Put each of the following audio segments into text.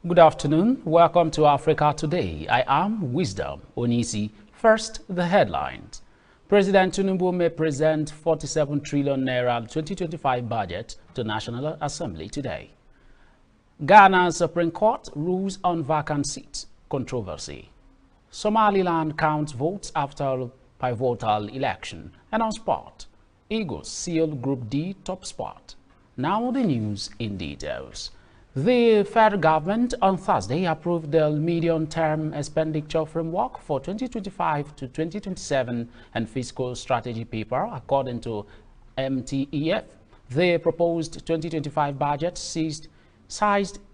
Good afternoon. Welcome to Africa Today. I am Wisdom Onisi. First, the headlines. President Tinubu may present 47 trillion naira 2025 budget to National Assembly today. Ghana's Supreme Court rules on vacant seats. Controversy. Somaliland counts votes after pivotal election. And on sport, Eagles seal Group D top spot. Now the news in details. The federal government on Thursday approved the medium-term expenditure framework for 2025 to 2027 and fiscal strategy paper, according to MTEF. The proposed 2025 budget sized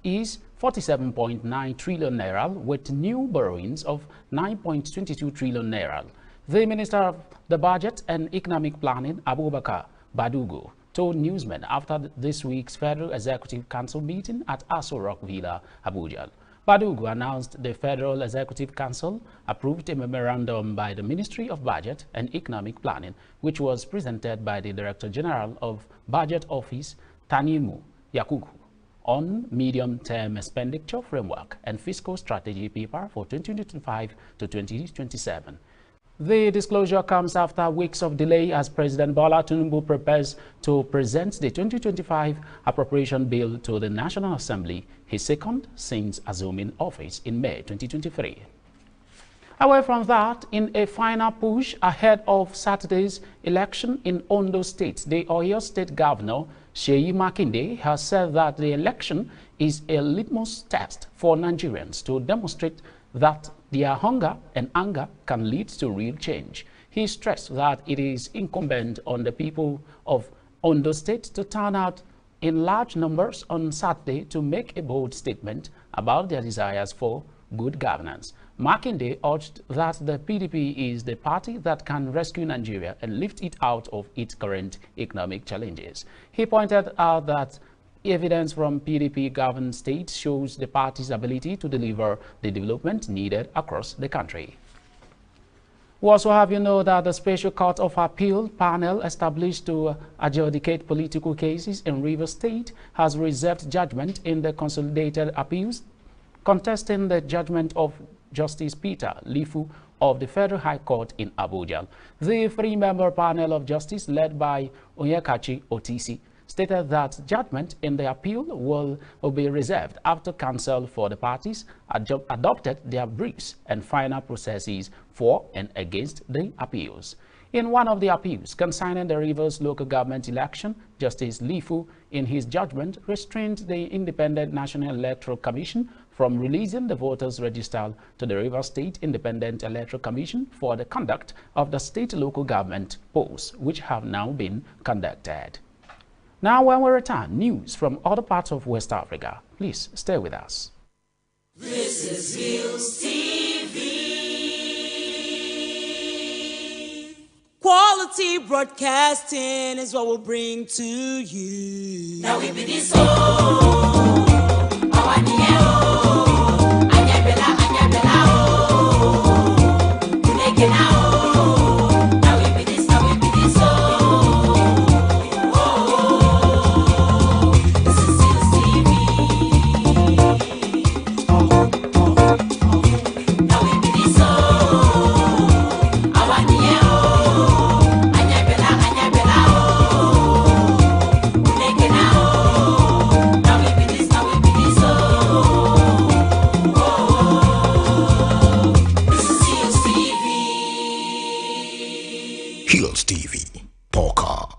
is 47.9 trillion naira with new borrowings of 9.22 trillion naira. The Minister of the Budget and Economic Planning, Abubakar Badugu, told newsmen after this week's Federal Executive Council meeting at Aso Rock Villa, Abuja. Badugu announced the Federal Executive Council approved a memorandum by the Ministry of Budget and Economic Planning, which was presented by the Director General of Budget Office, Tanimu Yakuku, on medium-term expenditure framework and fiscal strategy paper for 2025 to 2027. The disclosure comes after weeks of delay as President Bola Tinubu prepares to present the 2025 appropriation bill to the National Assembly, his second since assuming office in May 2023. Away from that, in a final push ahead of Saturday's election in Ondo State, the Oyo State Governor, Seyi Makinde, has said that the election is a litmus test for Nigerians to demonstrate that their hunger and anger can lead to real change. He stressed that it is incumbent on the people of Ondo State to turn out in large numbers on Saturday to make a bold statement about their desires for good governance. Makinde urged that the PDP is the party that can rescue Nigeria and lift it out of its current economic challenges. He pointed out that evidence from PDP-governed states shows the party's ability to deliver the development needed across the country. We also have you know that the Special Court of Appeal panel established to adjudicate political cases in Rivers State has reserved judgment in the consolidated appeals, contesting the judgment of Justice Peter Lifu of the Federal High Court in Abuja. The three-member panel of justice led by Onyekachi Otisi stated that judgment in the appeal will be reserved after counsel for the parties adopted their briefs and final processes for and against the appeals. In one of the appeals concerning the Rivers local government election, Justice Lifu, in his judgment, restrained the Independent National Electoral Commission from releasing the voters' register to the Rivers State Independent Electoral Commission for the conduct of the state local government polls, which have now been conducted. Now, when we return, news from other parts of West Africa. Please stay with us. This is Hillstv. Quality broadcasting is what we'll bring to you. Now we be this Hillstv, Polka.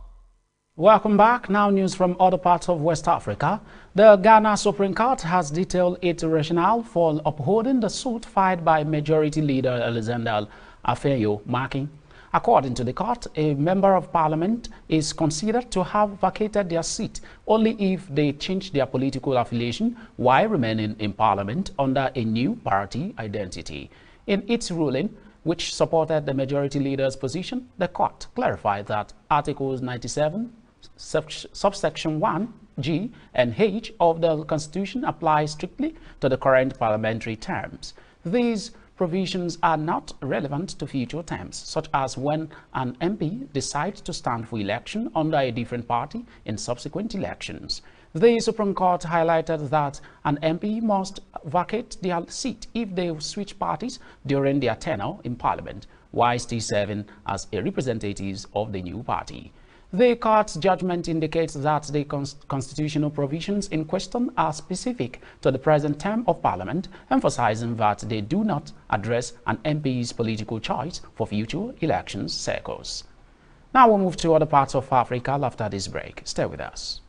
Welcome back. Now news from other parts of West Africa. The Ghana Supreme Court has detailed its rationale for upholding the suit filed by Majority Leader Alexander Afenyo-Markin. According to the court, a member of parliament is considered to have vacated their seat only if they change their political affiliation while remaining in parliament under a new party identity. In its ruling, which supported the majority leader's position, the court clarified that Articles 97, subsection 1, G and H of the Constitution apply strictly to the current parliamentary terms. These provisions are not relevant to future terms, such as when an MP decides to stand for election under a different party in subsequent elections. The Supreme Court highlighted that an MP must vacate their seat if they switch parties during their tenure in Parliament, while still serving as a representative of the new party. The court's judgment indicates that the constitutional provisions in question are specific to the present term of Parliament, emphasizing that they do not address an MP's political choice for future election cycles. Now we'll move to other parts of Africa after this break. Stay with us.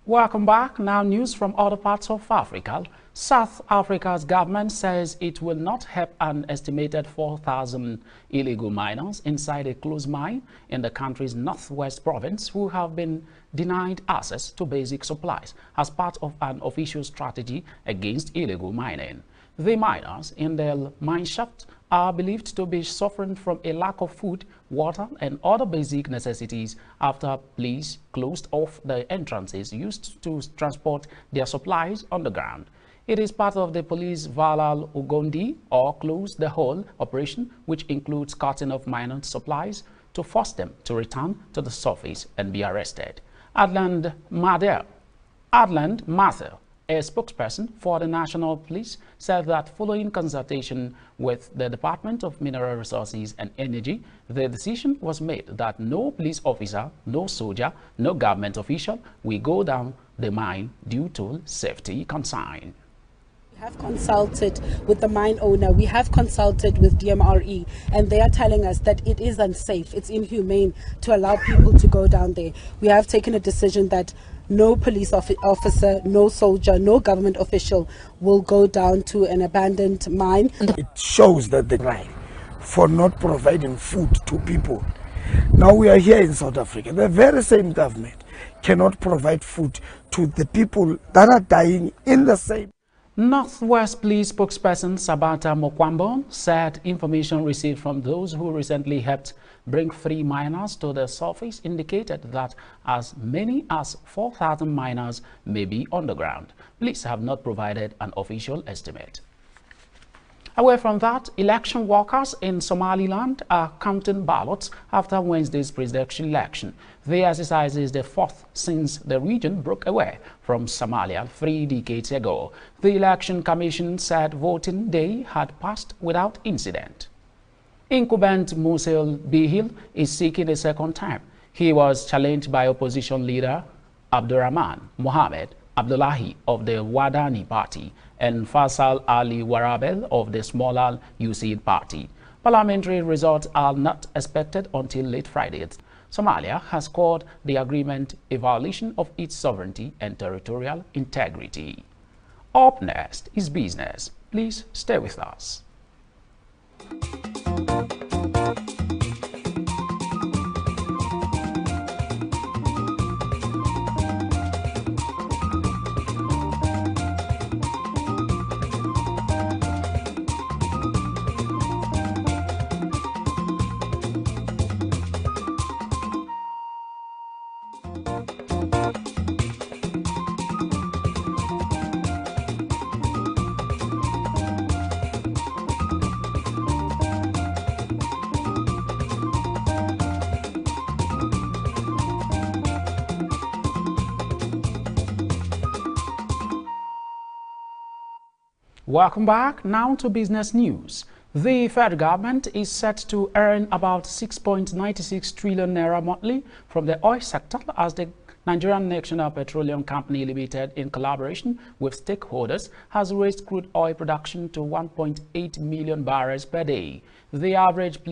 Welcome back. Now news from other parts of Africa. South Africa's government says it will not help an estimated 4,000 illegal miners inside a closed mine in the country's northwest province who have been denied access to basic supplies as part of an official strategy against illegal mining. The miners in the mine shaft are believed to be suffering from a lack of food, water, and other basic necessities after police closed off the entrances used to transport their supplies underground. It is part of the police Valal Ugondi or close the whole operation, which includes cutting off miners' supplies to force them to return to the surface and be arrested. Adland Mather, a spokesperson for the National Police, said that following consultation with the Department of Mineral Resources and Energy, the decision was made that no police officer, no soldier, no government official will go down the mine due to safety concern. We have consulted with the mine owner, we have consulted with DMRE, and they are telling us that it is unsafe, it's inhumane to allow people to go down there. We have taken a decision that no police officer, no soldier, no government official will go down to an abandoned mine. It shows that the right for not providing food to people. Now we are here in South Africa. The very same government cannot provide food to the people that are dying in the same. Northwest Police spokesperson Sabata Mokwambo said information received from those who recently helped bring 3 miners to the surface indicated that as many as 4,000 miners may be underground. Police have not provided an official estimate. Away from that, election workers in Somaliland are counting ballots after Wednesday's presidential election. The exercise is the 4th since the region broke away from Somalia 3 decades ago. The Election Commission said voting day had passed without incident. Incumbent Musil Bihil is seeking a second term. He was challenged by opposition leader Abdurrahman Mohamed Abdullahi of the Wadani Party and Faisal Ali Warabel of the smaller UCID Party. Parliamentary results are not expected until late Friday. Somalia has called the agreement a violation of its sovereignty and territorial integrity. Up next is business. Please stay with us. Welcome back. Now to business news. The federal government is set to earn about 6.96 trillion naira monthly from the oil sector as the Nigerian National Petroleum Company Limited, in collaboration with stakeholders, has raised crude oil production to 1.8 million barrels per day. The average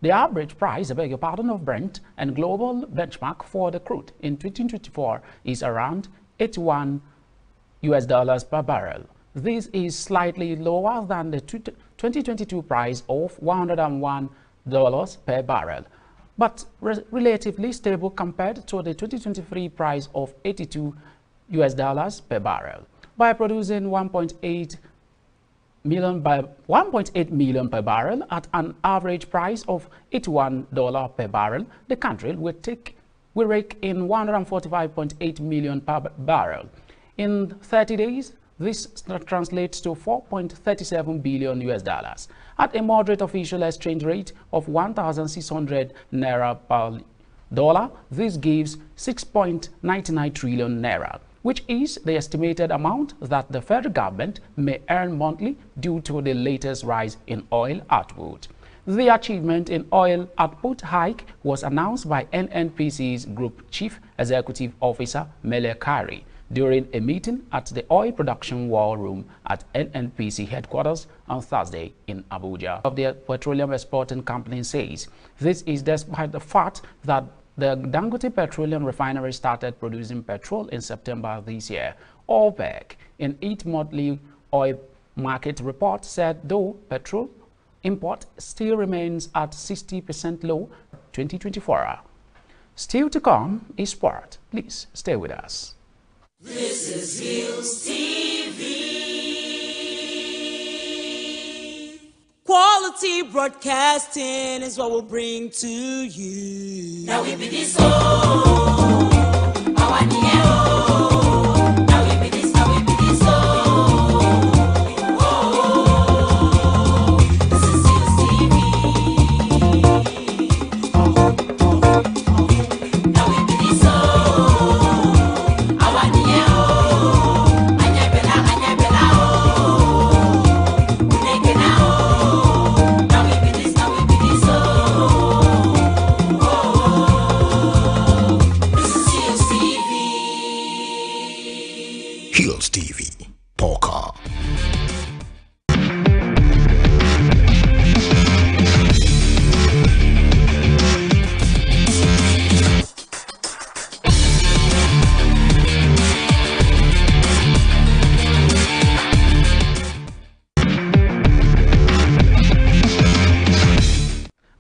The average price, of Brent and global benchmark for the crude in 2024 is around $81 per barrel. This is slightly lower than the 2022 price of $101 per barrel, but relatively stable compared to the 2023 price of $82 per barrel. By producing 1.8 million per barrel at an average price of $81 per barrel, the country will rake in 145.8 million per barrel. In 30 days, this translates to $4.37 billion at a moderate official exchange rate of 1,600 naira per dollar. This gives 6.99 trillion naira, which is the estimated amount that the federal government may earn monthly due to the latest rise in oil output. The achievement in oil output hike was announced by NNPC's Group Chief Executive Officer Mele Kari during a meeting at the Oil Production War Room at NNPC headquarters on Thursday in Abuja. The petroleum exporting company says this is despite the fact that the Dangote Petroleum Refinery started producing petrol in September this year. OPEC, in its monthly oil market report, said though petrol import still remains at 60% low 2024. Still to come is sport. Please stay with us. This is Hillstv. Quality broadcasting is what we'll bring to you. Now we be this Hillstv, Poker.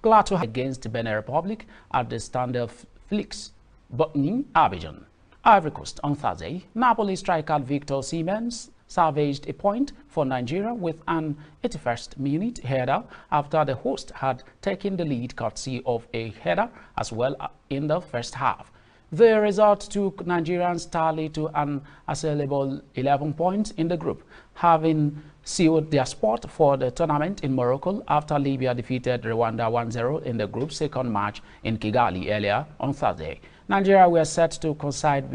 Glad to have against Benin Republic at the Standard Flix, Botany, Abidjan, Ivory Coast on Thursday. Napoli striker Victor Siemens salvaged a point for Nigeria with an 81st minute header after the host had taken the lead courtesy of a header as well in the first half. The result took Nigerians tally to an assailable 11 points in the group, having sealed their spot for the tournament in Morocco after Libya defeated Rwanda 1-0 in the group's second match in Kigali earlier on Thursday. Nigeria were set to coincide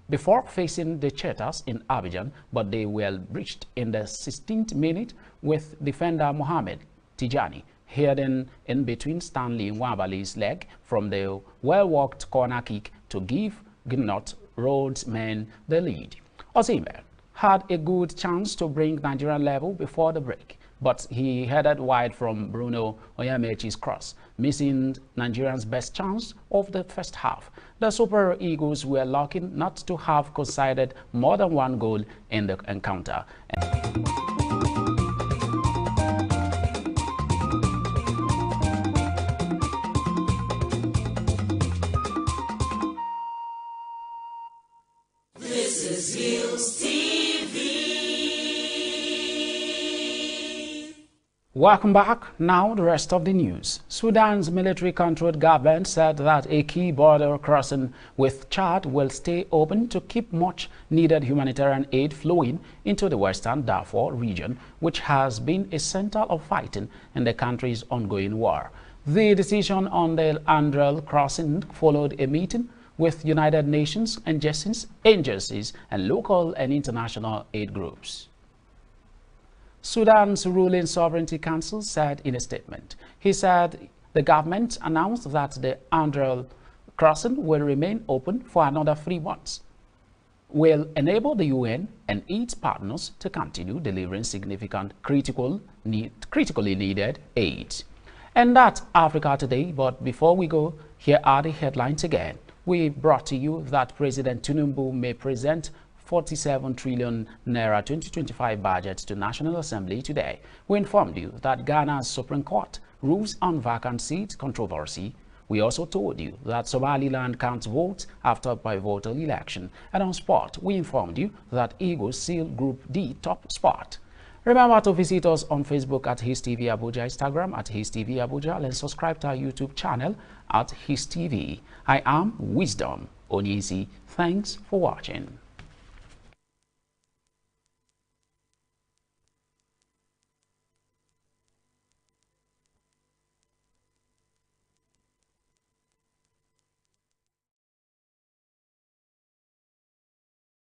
before facing the Cheetahs in Abidjan, but they were breached in the 16th minute with defender Mohamed Tijani heading in between Stanley Nwabali's leg from the well-worked corner kick to give Gnot Roads men the lead. Osimhen had a good chance to bring Nigerian level before the break, but he headed wide from Bruno Onyemechi's cross, missing Nigerians' best chance of the first half. The Super Eagles were lucky not to have conceded more than one goal in the encounter. This is Hillstv. Welcome back. Now the rest of the news. Sudan's military-controlled government said that a key border crossing with Chad will stay open to keep much-needed humanitarian aid flowing into the western Darfur region, which has been a center of fighting in the country's ongoing war. The decision on the Andrel crossing followed a meeting with United Nations agencies and local and international aid groups. Sudan's ruling Sovereignty Council said in a statement. He said the government announced that the Andrel crossing will remain open for another 3 months, will enable the UN and its partners to continue delivering significant critically needed aid. And that's Africa Today. But before we go, here are the headlines again. We brought to you that President Tinubu may present 47 trillion naira 2025 budget to National Assembly today. We informed you that Ghana's Supreme Court rules on vacant seat controversy. We also told you that Somaliland counts votes after pivotal election. And on sport, we informed you that Eagles seal Group D top spot. Remember to visit us on Facebook at Hillstv Abuja, Instagram at Hillstv Abuja, and subscribe to our YouTube channel at Hillstv. I am Wisdom Onyisi. Thanks for watching.